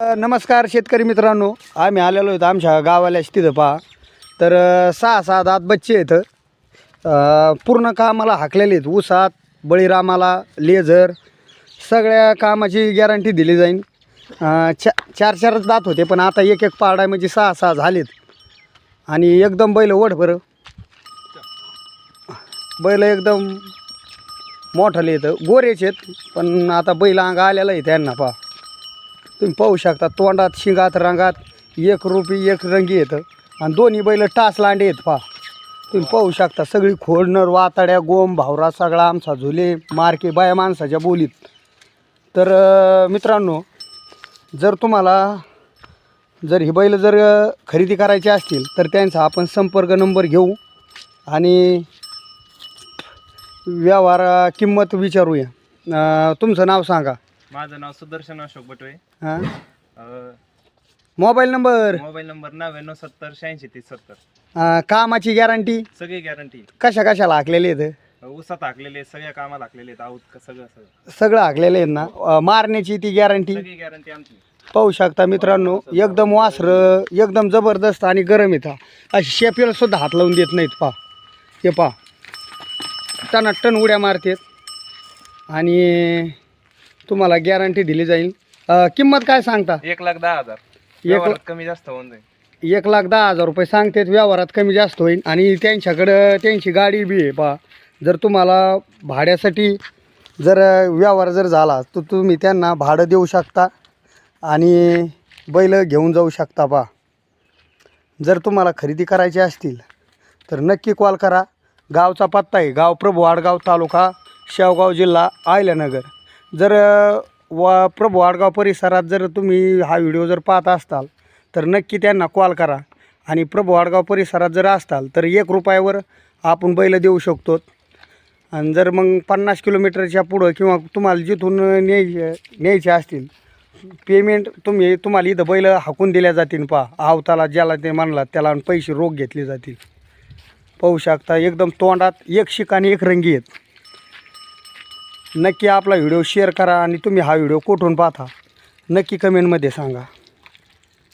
नमस्कार शेतकरी मित्रांनो, आम्ही आलेलो आहेत आमच्या गावाला तिथं पहा. तर 6-7 दात बच्चे आहेत. पूर्ण कामाला हाकलेले आहेत. ऊसात बळीरामाला लेझर सगळ्या कामाची गॅरंटी दिली जाईल. 4 दात होते पण आता एक पारडा म्हणजे 6 झालेत. आणि एकदम बैल ओढ बरं, बैल एकदम मोठाले येतं, गोरेच आहेत पण आता बैल अंग आलेला आहे त्यांना. पहा तुम्ही पाहू शकता, तोंडात शिंगात रंगात एक रूपी एक रंगी येतं. आणि दोन्ही बैल टास लांडे आहेत. पहा तुम्ही पाहू शकता, सगळी खोडणर वाताड्या गोम भावरा सगळा आमचा झुले मार्के बाया माणसाच्या बोलीत. तर मित्रांनो, जर तुम्हाला जर ही बैल जर खरेदी करायची असतील तर त्यांचा आपण संपर्क नंबर घेऊ आणि व्यवहार किंमत विचारूया. तुमचं नाव सांगा. माझं नाव सुदर्शन अशोक बटवे. हां, मोबाईल नंबर 9970863070. कामाची गॅरंटी सगळी गॅरंटी. कशाला हाकलेले आहेत? ऊसात हाकलेले, सगळ्या कामाला हाकलेले आहेत. आऊत सगळं सगळं हाकलेले आहेत ना. मारण्याची ती गॅरंटी सगळी गॅरंटी आमची. पाहू शकता मित्रांनो, एकदम वासरं एकदम जबरदस्त आणि गरम येतात. अशी शेपेला सुद्धा हात लावून देत नाहीत. पहा हे पहा, टन उड्या मारतात आणि तुम्हाला गॅरंटी दिली जाईल. किंमत काय सांगता? 1,10,000. कमी जास्त होऊन जाईल. 1,10,000 रुपये सांगतात. व्यवहारात कमी जास्त होईल. आणि त्यांच्याकडं त्यांची गाडी बी आहे. पहा, जर तुम्हाला भाड्यासाठी जर व्यवहार जर झाला तर तुम्ही त्यांना भाडं देऊ शकता आणि बैल घेऊन जाऊ शकता. पहा, जर तुम्हाला खरेदी करायची असतील तर नक्की कॉल करा. गावचा पत्ता आहे गाव प्रभू आडगाव, तालुका शेवगाव, जिल्हा अहिल्यानगर. जर प्रभू आडगाव परिसरात जर तुम्ही हा व्हिडिओ जर पाहत असताल तर नक्की त्यांना कॉल करा. आणि प्रभू आडगाव परिसरात जर असताल तर 1 रुपयावर आपण बैल देऊ शकतो. आणि जर मग 50 किलोमीटरच्या पुढं किंवा तुम्हाला जिथून न्यायचे असतील, पेमेंट तुम्हाला इथं बैल हाकून दिल्या जातील. पहा, आवताला ज्याला ते म्हणला त्याला पैसे रोख घेतले जातील. पाहू शकता, एकदम तोंडात एक शिक आणि एक रंगी आहेत. नक्की आपला व्हिडिओ शेअर करा आणि तुम्ही हा व्हिडिओ कुठून पाहता नक्की कमेंटमध्ये सांगा.